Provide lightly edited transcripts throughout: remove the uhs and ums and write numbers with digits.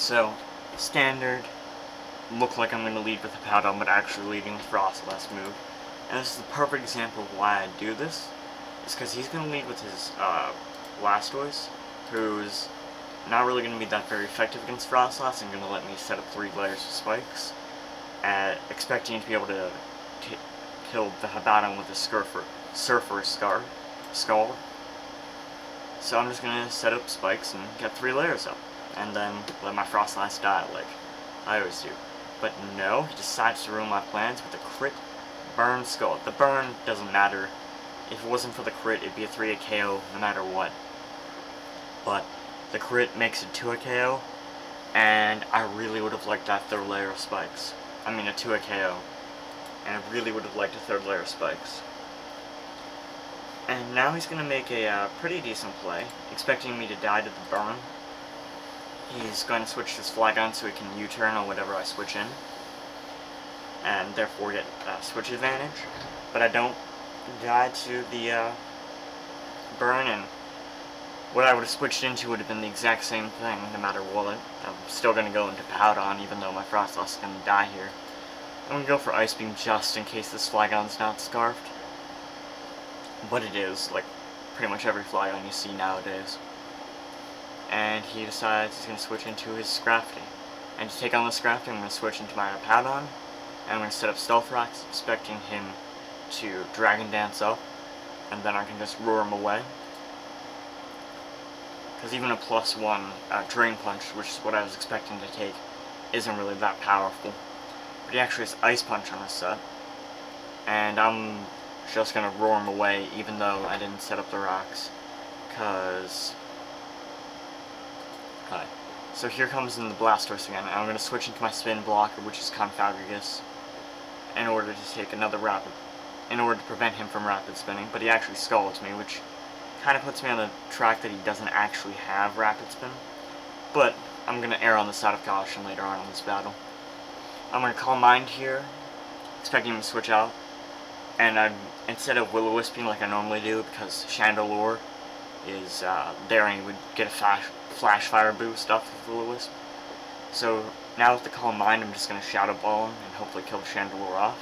So, standard, look like I'm going to lead with Hippowdon, but actually leading with Frost last move. And this is the perfect example of why I do this. It's because he's going to lead with his Blastoise, who's not really going to be that very effective against Frostlass and going to let me set up 3 layers of spikes, expecting to be able to kill the Hippowdon with a Surfer Skull. So I'm just going to set up spikes and get 3 layers up, and then let my Frostlass die like I always do. But no, he decides to ruin my plans with a crit burn Skull. The burn doesn't matter. If it wasn't for the crit, it'd be a 3-hit KO no matter what. But the crit makes it 2-hit KO, and I really would have liked that 3rd layer of spikes. I mean a 2-hit KO. And I really would have liked a 3rd layer of spikes. And now he's going to make a pretty decent play, expecting me to die to the burn. He's going to switch this Flygon so he can U-turn on whatever I switch in, and therefore get switch advantage. But I don't die to the burn, and what I would have switched into would have been the exact same thing, no matter what. I'm still going to go into Hippowdon, even though my Frostlass is going to die here. I'm going to go for Ice Beam just in case this Flygon's not scarfed. But it is, like pretty much every Flygon you see nowadays. And he decides he's going to switch into his Scrafty. And to take on the Scrafty, I'm going to switch into my Hippowdon, and I'm going to set up Stealth Rocks, expecting him to Dragon Dance up, and then I can just roar him away. Because even a +1 Drain Punch, which is what I was expecting to take, isn't really that powerful. But he actually has Ice Punch on his set, and I'm just going to roar him away even though I didn't set up the rocks. Because... Hi. So here comes in the Blastoise again, and I'm going to switch into my spin blocker, which is Cofagrigus, in order to take another rapid, in order to prevent him from rapid spinning. But he actually scalds me, which kind of puts me on the track that he doesn't actually have rapid spin. But I'm going to err on the side of caution later on in this battle. I'm going to Calm Mind here, expecting him to switch out, and instead of Will-O-Wisping like I normally do, because Chandelure is there and he would get a Flash Fire boost off of Will-O-Wisp. So now with the Calm Mind, I'm just going to Shadow Ball him and hopefully kill Chandelure off.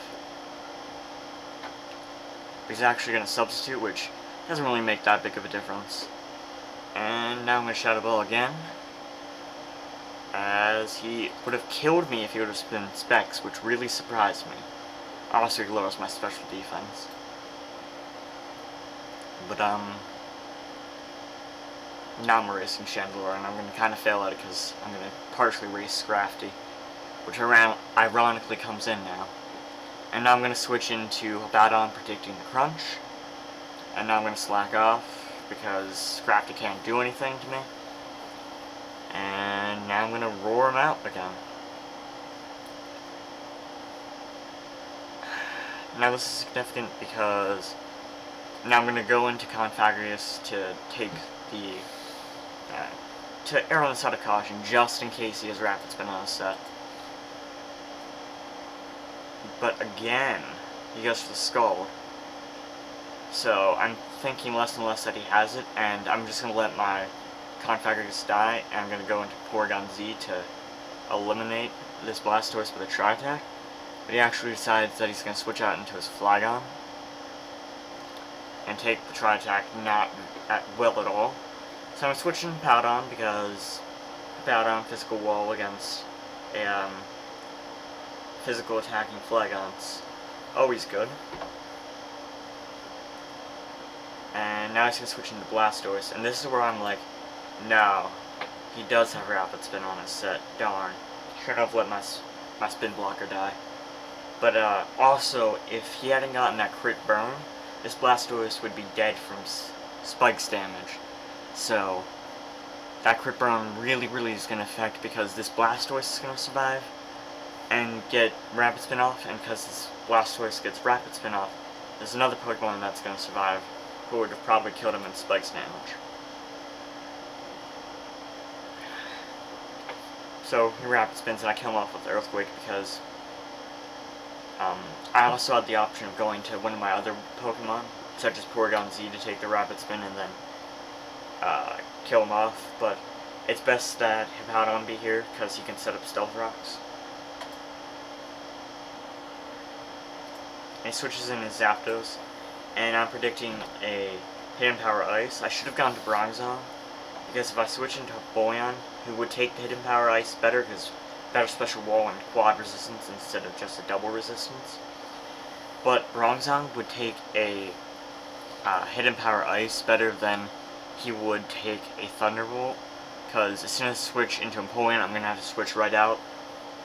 He's actually going to substitute, which doesn't really make that big of a difference. And now I'm going to Shadow Ball again, as he would have killed me if he would have spun Specs, which really surprised me. Also, he lowers my special defense. But, now I'm racing Chandelure, and I'm going to kind of fail at it because I'm going to partially race Scrafty, which ironically comes in now. And now I'm going to switch into Hippowdon, predicting the crunch. And now I'm going to slack off because Scrafty can't do anything to me. And now I'm going to roar him out again. Now this is significant because now I'm going to go into Cofagrigus to take the, to err on the side of caution, just in case he has Rapid Spin on his set. But again, he goes for the Skull. So I'm thinking less and less that he has it, and I'm just going to let my Cofagrigus die, and I'm going to go into Porygon-Z to eliminate this Blastoise with a Tri-Attack. But he actually decides that he's going to switch out into his Flygon and take the Tri-Attack not at will at all. So I'm switching to Hippowdon because Hippowdon physical wall against a physical attacking Flygon's always good. And now he's going to switch into Blastoise, and this is where I'm like, no, he does have Rapid Spin on his set, darn. Should have let my spin blocker die. But also, if he hadn't gotten that crit burn, this Blastoise would be dead from Spike's damage. So, that crit burn really is going to affect, because this Blastoise is going to survive and get Rapid Spin off, and because this Blastoise gets Rapid Spin off, there's another Pokemon that's going to survive, who would have probably killed him in Spike's damage. So, he Rapid Spins and I kill him off with Earthquake because I also had the option of going to one of my other Pokemon, such as Porygon-Z, to take the Rapid Spin and then kill him off, but it's best that Hippowdon be here, because he can set up stealth rocks. And he switches in his Zapdos, and I'm predicting a Hidden Power Ice. I should have gone to Bronzong, because if I switch into Boyan, he would take the Hidden Power Ice better, because better special wall and quad resistance instead of just a double resistance. But Bronzong would take a Hidden Power Ice better than he would take a Thunderbolt, because as soon as I switch into Empoleon, I'm going to have to switch right out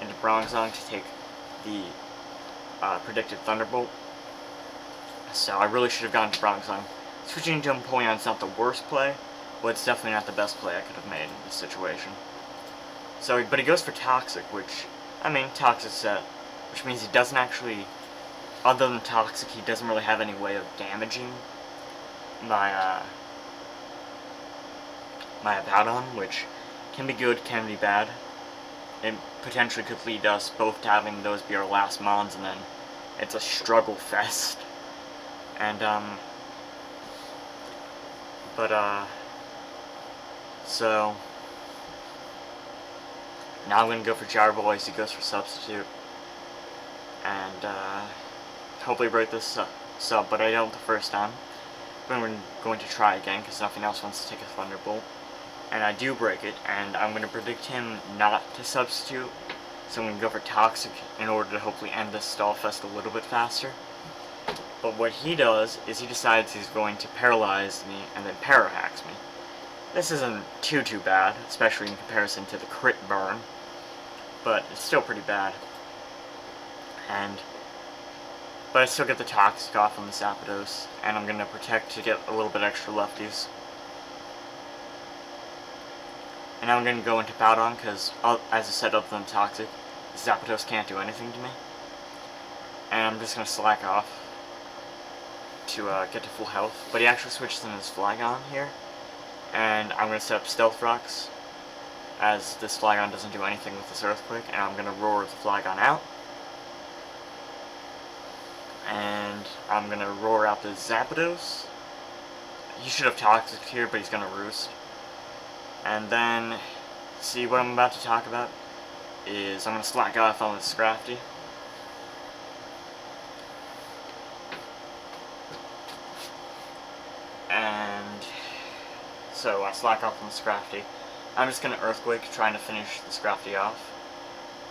into Bronzong to take the predicted Thunderbolt. So I really should have gone to Bronzong. Switching into Empoleon is not the worst play, but it's definitely not the best play I could have made in this situation. So, but he goes for Toxic, which, I mean, Toxic set, which means he doesn't actually, other than Toxic, he doesn't really have any way of damaging my my Hippowdon, which can be good, can be bad. It potentially could lead us both to having those be our last mons, and then it's a struggle fest. And, so, now I'm going to go for Gyro Ball as he goes for Substitute. And, hopefully break this sub, but I don't the first time. But we're going to try again, because nothing else wants to take a Thunderbolt. And I do break it, and I'm going to predict him not to Substitute. So I'm going to go for Toxic in order to hopefully end this stall fest a little bit faster. But what he does is he decides he's going to paralyze me and then Para-Hacks me. This isn't too bad, especially in comparison to the crit burn, but it's still pretty bad. But I still get the Toxic off on the Zapdos, and I'm going to protect to get a little bit extra lefties. And now I'm going to go into Hippowdon, because as I said, other than Toxic, Zapdos can't do anything to me. And I'm just going to slack off to get to full health. But he actually switches in his Flygon here. And I'm going to set up Stealth Rocks, as this Flygon doesn't do anything with this Earthquake. And I'm going to roar the Flygon out. And I'm going to roar out the Zapdos. He should have Toxic here, but he's going to Roost. And then, see, what I'm about to talk about is I'm going to slack off on this Scrafty. And so I slack off on the Scrafty. I'm just going to Earthquake, trying to finish the Scrafty off.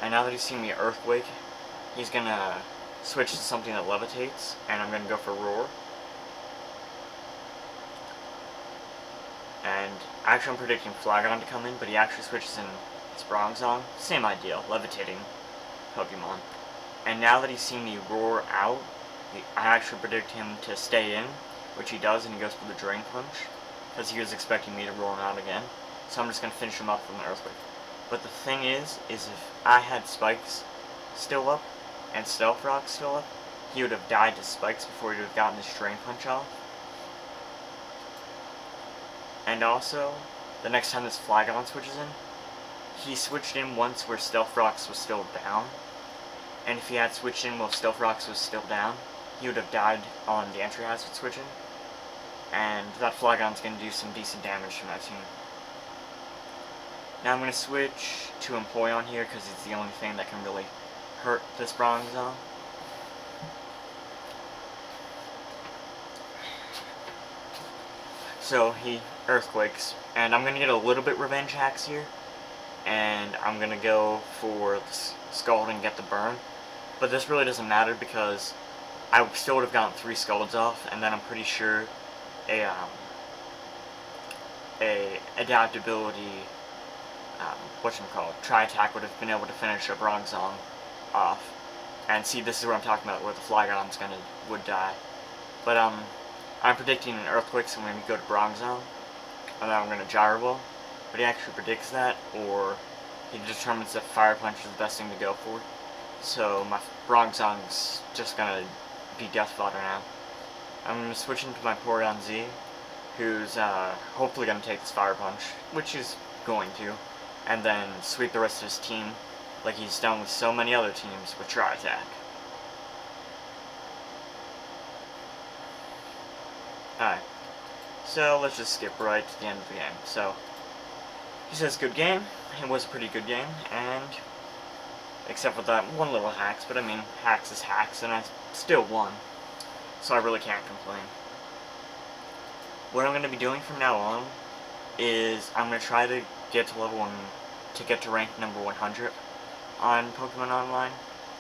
And now that he's seen me Earthquake, he's going to switch to something that levitates, and I'm going to go for Roar. And actually I'm predicting Flygon to come in, but he actually switches in his Bronzong. Same idea, levitating Pokemon. And now that he's seen me roar out, I actually predict him to stay in, which he does, and he goes for the Drain Punch, because he was expecting me to roar him out again. So I'm just going to finish him up with an Earthquake. But the thing is if I had Spikes still up, and Stealth Rock still up, he would have died to Spikes before he would have gotten his Drain Punch off. And also, the next time this Flygon switches in, he switched in once where Stealth Rocks was still down. And if he had switched in while Stealth Rocks was still down, he would have died on the Entry Hazard switching. And that Flygon's going to do some decent damage to my team. Now I'm going to switch to Empoleon here, because it's the only thing that can really hurt this Bronzong. So he Earthquakes, and I'm going to get a little bit Revenge Hacks here, and I'm going to go for the Scald and get the burn. But this really doesn't matter, because I still would have gotten 3 Scalds off, and then I'm pretty sure a adaptability, Tri-Attack would have been able to finish a Bronzong off. And see, this is what I'm talking about, where the Flygon's would die. But I'm predicting an Earthquake, so I'm going to go to Bronzong, and then I'm going to Gyro Ball. But he actually predicts that, or he determines that Fire Punch is the best thing to go for. So my Bronzong's just going to be Death Fodder now. I'm going to switch into my Porygon-Z, who's hopefully going to take this Fire Punch, which he's going to, and then sweep the rest of his team like he's done with so many other teams with Tri-Attack. Alright, so let's just skip right to the end of the game. So, He says good game. It was a pretty good game, and except for that one little hacks, but I mean, hacks is hacks, and I still won. So I really can't complain. What I'm going to be doing from now on is I'm going to try to get to level 1, to get to rank number 100 on Pokemon Online.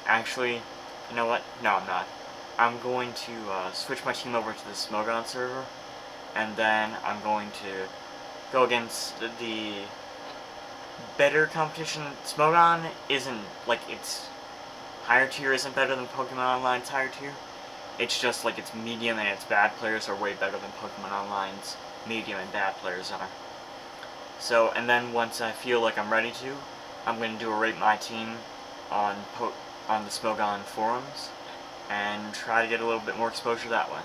Actually, you know what? No, I'm not. I'm going to switch my team over to the Smogon server, and then I'm going to go against the better competition. Smogon isn't, like, its higher tier isn't better than Pokemon Online's higher tier. It's just, like, its medium and its bad players are way better than Pokemon Online's medium and bad players are. So, and then once I feel like I'm ready to, I'm going to do a rate my team on the Smogon forums, and try to get a little bit more exposure that way.